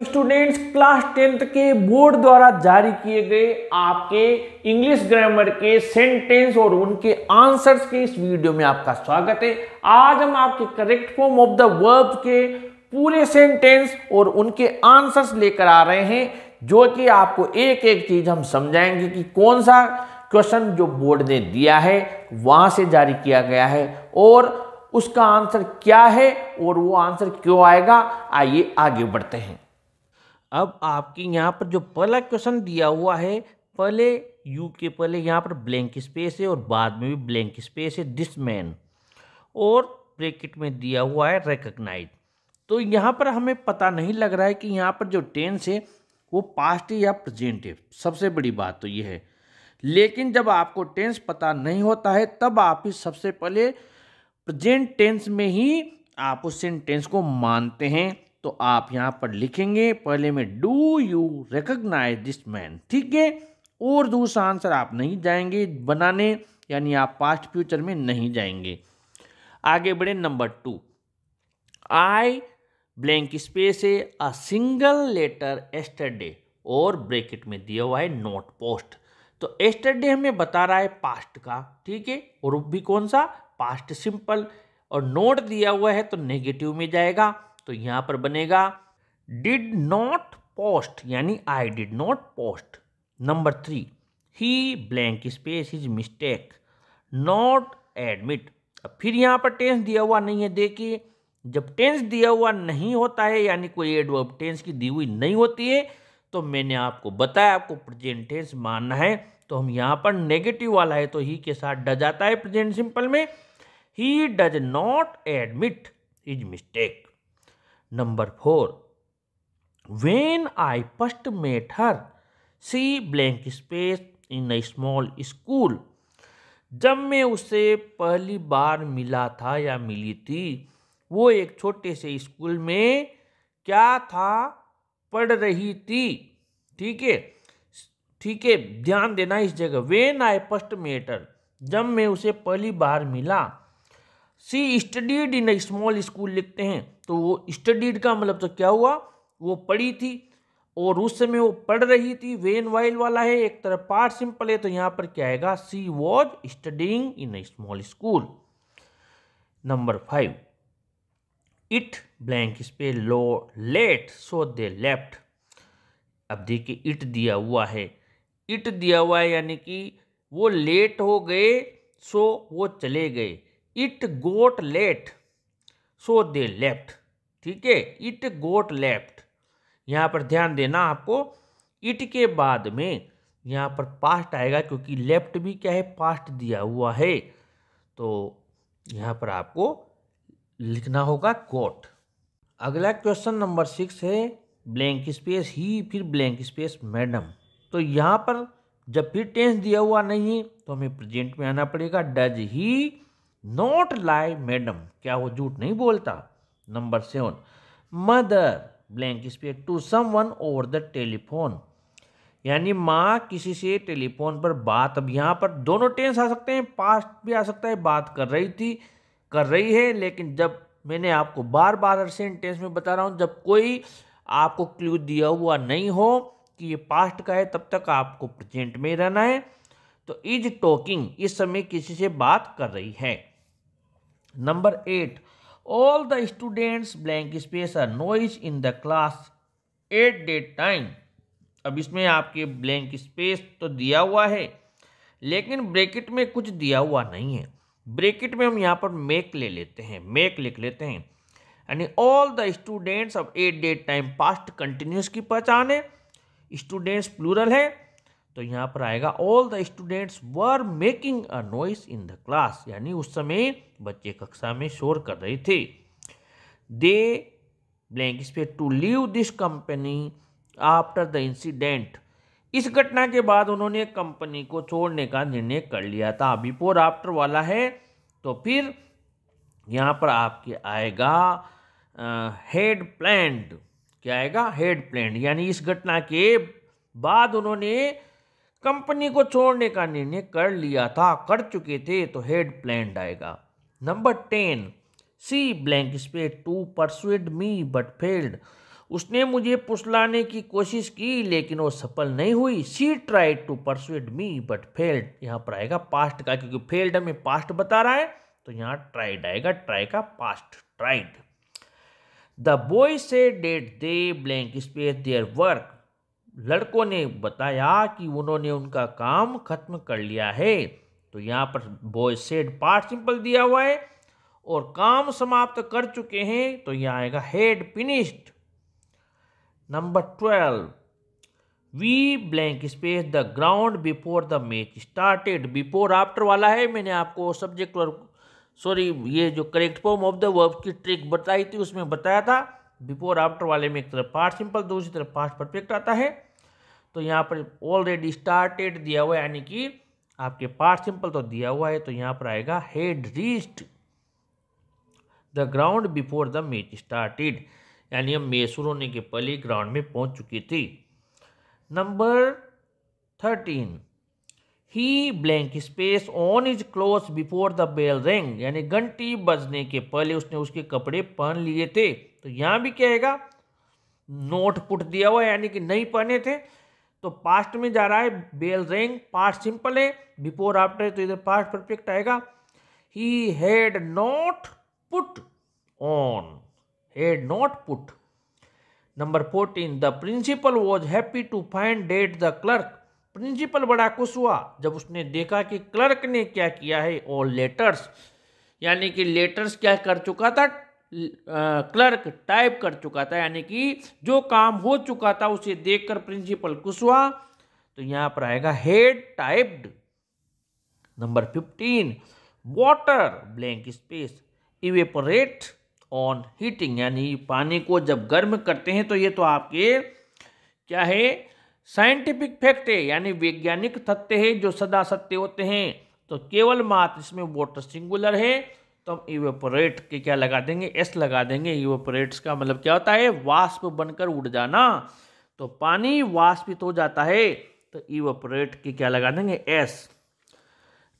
Students, class 10th के board द्वारा जारी किए गए आपके इंग्लिश ग्रामर के सेंटेंस और उनके आंसर्स के इस वीडियो में आपका स्वागत है। आज हम आपके correct form of the verb के पूरे सेंटेंस और उनके आंसर्स लेकर आ रहे हैं, जो कि आपको एक एक चीज हम समझाएंगे कि कौन सा क्वेश्चन जो बोर्ड ने दिया है वहां से जारी किया गया है और उसका आंसर क्या है और वो आंसर क्यों आएगा। आइए आगे बढ़ते हैं। अब आपके यहाँ पर जो पहला क्वेश्चन दिया हुआ है, पहले यू के पहले यहाँ पर ब्लैंक स्पेस है और बाद में भी ब्लैंक स्पेस है, दिस मैन, और ब्रैकेट में दिया हुआ है रिकॉग्नाइज। तो यहाँ पर हमें पता नहीं लग रहा है कि यहाँ पर जो टेंस है वो पास्ट है या प्रेजेंट है। सबसे बड़ी बात तो ये है। लेकिन जब आपको टेंस पता नहीं होता है तब आप ही सबसे पहले प्रेजेंट टेंस में ही आप उस सेंटेंस को मानते हैं। तो आप यहाँ पर लिखेंगे पहले में do you recognise this man, ठीक है। और दूसरा आंसर आप नहीं जाएंगे बनाने, यानी आप पास्ट फ्यूचर में नहीं जाएंगे। आगे बढ़े। नंबर 2, आई ब्लैंक स्पेस है अ सिंगल लेटर एस्टरडे और ब्रैकेट में दिया हुआ है नोट पोस्ट। तो एस्टरडे हमें बता रहा है पास्ट का, ठीक है, और वो भी कौन सा, पास्ट सिंपल। और नोट दिया हुआ है तो नेगेटिव में जाएगा, तो यहां पर बनेगा डिड नॉट पोस्ट, यानी I did not post. Number 3, he blank space is mistake not admit. अब फिर यहां पर टेंस दिया हुआ नहीं है। देखिए, जब टेंस दिया हुआ नहीं होता है, यानी कोई एडवर्ब टेंस की दी हुई नहीं होती है, तो मैंने आपको बताया आपको प्रेजेंट टेंस मानना है। तो हम यहाँ पर नेगेटिव वाला है तो ही के साथ डज आता है प्रेजेंट सिंपल में। He does not admit his mistake. Number 4, when I first met her she blank space in a small school. जब मैं उससे पहली बार मिला था या मिली थी, वो एक छोटे से स्कूल में क्या था, पढ़ रही थी, ठीक है। ठीक है, ध्यान देना इस जगह। When I first met her, जब मैं उसे पहली बार मिला। She studied in a small school लिखते हैं, तो वो स्टडीड का मतलब तो क्या हुआ, वो पढ़ी थी और उस समय वो पढ़ रही थी। वेन वाइल वाला है, एक तरफ पार्ट सिंपल है, तो यहां पर क्या आएगा, she was studying in a small school. Number 5, it blank space low late so they left. अब देखिए, इट दिया हुआ है, इट दिया हुआ है यानी कि वो लेट हो गए, सो वो चले गए। It got late so they left, ठीक है, इट गोट लेफ्ट। यहां पर ध्यान देना आपको, इट के बाद में यहां पर पास्ट आएगा, क्योंकि लेफ्ट भी क्या है, पास्ट दिया हुआ है। तो यहां पर आपको लिखना होगा गोट। अगला क्वेश्चन नंबर 6 है ब्लैंक स्पेस ही फिर ब्लैंक स्पेस मैडम। तो यहां पर जब फिर टेंस दिया हुआ नहीं है तो हमें प्रेजेंट में आना पड़ेगा। Does he not lie madam, क्या वो झूठ नहीं बोलता। Number 7, mother blank space to someone over the telephone, यानी माँ किसी से टेलीफोन पर बात। अब यहाँ पर दोनों टेंस आ सकते हैं, पास्ट भी आ सकता है, बात कर रही थी, कर रही है। लेकिन जब मैंने आपको बार बार सेंटेंस में बता रहा हूँ, जब कोई आपको क्लू दिया हुआ नहीं हो कि ये पास्ट का है, तब तक आपको प्रेजेंट में रहना है। तो इज टॉकिंग, इस समय किसी से बात कर रही है। Number 8, all the students blank space are noise in the class at that time. अब इसमें आपके ब्लैंक स्पेस तो दिया हुआ है, लेकिन ब्रैकेट में कुछ दिया हुआ नहीं है। ब्रैकेट में हम यहाँ पर मेक ले लेते हैं, मेक लिख लेते हैं, यानी ऑल द स्टूडेंट्स। अब at that time past continuous की पहचान है, स्टूडेंट्स प्लूरल है, तो यहाँ पर आएगा all the students were making a noise in the class, यानी उस समय बच्चे कक्षा में शोर कर रहे थे। They blank space to leave this company after the incident, इस घटना के बाद उन्होंने कंपनी को छोड़ने का निर्णय कर लिया था। बिफोर आफ्टर वाला है, तो फिर यहाँ पर आपके आएगा हेड प्लान्ड, क्या आएगा, हेड प्लान्ड, यानी इस घटना के बाद उन्होंने कंपनी को छोड़ने का निर्णय कर लिया था, कर चुके थे, तो हेड प्लान्ड आएगा। Number 10, she blank space to persuade me but failed, उसने मुझे फुसलाने की कोशिश की लेकिन वो सफल नहीं हुई। She tried to persuade me but failed. यहाँ पर आएगा पास्ट का, क्योंकि फेल्ड हमें पास्ट बता रहा है, तो यहाँ ट्राइड आएगा, ट्राई का past, tried. The boy said that they blank space their work. लड़कों ने बताया कि उन्होंने उनका काम खत्म कर लिया है। तो यहाँ पर बॉय सेड पार्ट सिंपल दिया हुआ है और काम समाप्त कर चुके हैं, तो यहाँ आएगा had finished. Number 12, we blank space the ground before the match started. Before after वाला है, मैंने आपको सब्जेक्ट वर्ब ये जो correct form of the verb की ट्रिक बताई थी, उसमें बताया था बिफोर आफ्टर वाले में एक तरफ पार्ट सिंपल, दूसरी तरफ पास्ट परफेक्ट आता है। तो यहाँ पर ऑलरेडी स्टार्टेड दिया हुआ है, यानी कि आपके पार्ट सिंपल तो दिया हुआ है, तो यहाँ पर आएगा had reached the ground before the match started, यानी हम मैच शुरू होने के पहले ग्राउंड में पहुंच चुकी थी। Number 13, he blank space on his cloth before the bell ring, यानी घंटी बजने के पहले उसने उसके कपड़े पहन लिए थे। तो यहाँ भी क्या आएगा, नोट पुट दिया हुआ है, यानी कि नहीं पहने थे, तो पास्ट में जा रहा है। बेल रिंग पास्ट सिंपल है, बिफोर आफ्टर है, तो इधर पास्ट परफेक्ट आएगा। He had not put on, had not put. Number 14, the principal was happy to find that the clerk. Principal बड़ा खुश हुआ जब उसने देखा कि क्लर्क ने क्या किया है, ऑल लेटर्स, यानी कि लेटर्स क्या कर चुका था, क्लर्क टाइप कर चुका था, यानी कि जो काम हो चुका था उसे देखकर प्रिंसिपल खुश हुआ। तो यहाँ पर आएगा head typed. Number 15, water blank space evaporate on heating, यानी पानी को जब गर्म करते हैं, तो ये तो आपके क्या है, साइंटिफिक फैक्ट है, यानी वैज्ञानिक तथ्य है जो सदा सत्य होते हैं। तो केवल मात्र इसमें वाटर सिंगुलर है, तो हम इवेपोरेट के क्या लगा देंगे, एस लगा देंगे। इवेपोरेट्स का मतलब क्या होता है, वाष्प बनकर उड़ जाना। तो पानी वाष्पित हो जाता है, तो इवेपोरेट के क्या लगा देंगे, S.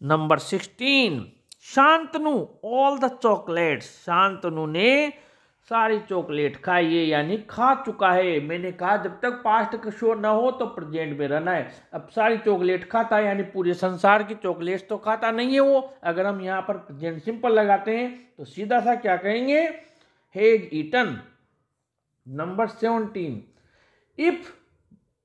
Number 16, Shantanu all the chocolates. Shantanu ने सारी चॉकलेट खाई है, यानी खा चुका है। मैंने कहा जब तक पास्ट का शो ना हो तो प्रेजेंट में रहना है। अब सारी चॉकलेट खाता है, यानी पूरे संसार की चॉकलेट्स तो खाता नहीं है वो। अगर हम यहाँ पर प्रेजेंट सिंपल लगाते हैं तो सीधा सा क्या कहेंगे, has eaten. Number 17, if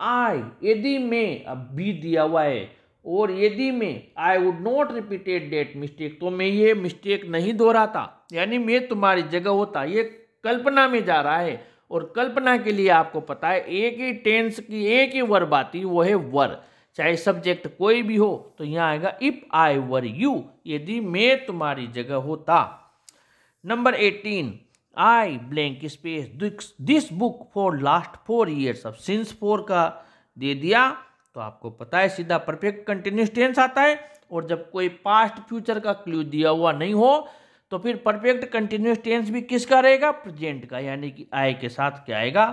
I, यदि मैं, अब बी दिया हुआ है, और यदि मैं I would not repeated that mistake, तो मैं ये मिस्टेक नहीं दोहराता, यानी मैं तुम्हारी जगह होता। ये कल्पना में जा रहा है, और कल्पना के लिए आपको पता है एक ही टेंस की एक ही वर्ब आती, वो है वर, चाहे सब्जेक्ट कोई भी हो। तो यहाँ आएगा इफ आई वर यू, यदि मैं तुम्हारी जगह होता। Number 18, I blank space this book for last 4 years। अब सिंस 4 का दे दिया तो आपको पता है सीधा परफेक्ट कंटिन्यूस टेंस आता है, और जब कोई पास्ट फ्यूचर का क्लू दिया हुआ नहीं हो तो फिर परफेक्ट कंटिन्यूस टेंस भी किसका रहेगा, प्रेजेंट का, यानी कि आई के साथ क्या आएगा,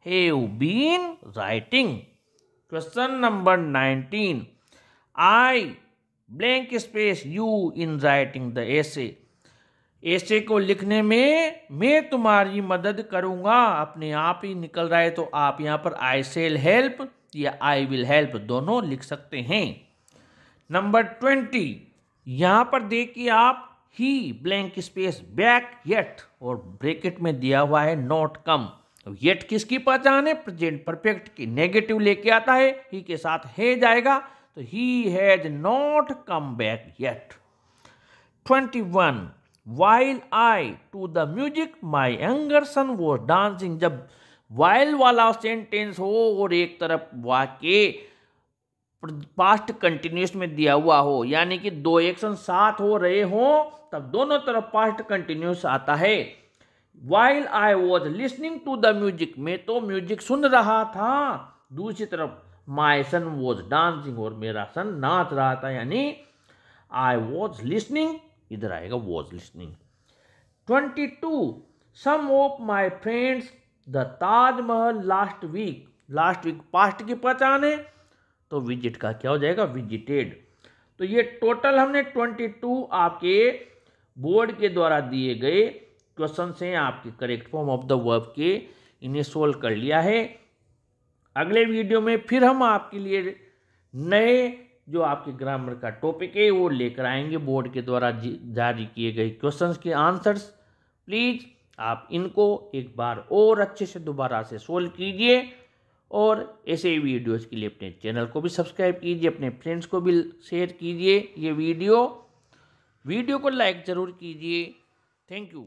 have been writing. Question number 19, I blank space you in writing the essay. Essay को लिखने में मैं तुम्हारी मदद करूंगा, अपने आप ही निकल रहा है, तो आप यहाँ पर आई शेल हेल्प या आई विल हेल्प दोनों लिख सकते हैं। नंबर 20, यहाँ पर देखिए आप, ही ब्लैंक स्पेस बैक येट, और ब्रैकेट में दिया हुआ है नॉट कम। येट किसकी पहचान है, प्रेजेंट परफेक्ट की, नेगेटिव लेके आता है, ही के साथ है जाएगा, तो he has not come back yet. 21, while I to the music my younger son was dancing. जब वाइल वाला सेंटेंस हो और एक तरफ वाक्य पास्ट कंटिन्यूस में दिया हुआ हो, यानी कि दो एक्शन साथ हो रहे हो, तब दोनों तरफ पास्ट कंटिन्यूस आता है। While I was listening to the music, मैं तो म्यूजिक सुन रहा था, दूसरी तरफ माई सन वॉज डांसिंग, और मेरा सन नाच रहा था, यानी आई वॉज लिसनिंग, इधर आएगा was listening. 22, some of my friends the Taj Mahal last week. Last week past की पहचान है, तो विजिट का क्या हो जाएगा, विजिटेड। तो ये टोटल हमने 22 आपके बोर्ड के द्वारा दिए गए क्वेश्चन हैं आपके correct form of the verb के। इन्हें सोल्व कर लिया है। अगले वीडियो में फिर हम आपके लिए नए जो आपके ग्रामर का टॉपिक है वो लेकर आएंगे, बोर्ड के द्वारा जारी किए गए क्वेश्चंस के आंसर्स। प्लीज़ आप इनको एक बार और अच्छे से दोबारा से सोल्व कीजिए और ऐसे ही वीडियोज़ के लिए अपने चैनल को भी सब्सक्राइब कीजिए, अपने फ्रेंड्स को भी शेयर कीजिए ये वीडियो को लाइक ज़रूर कीजिए। Thank you.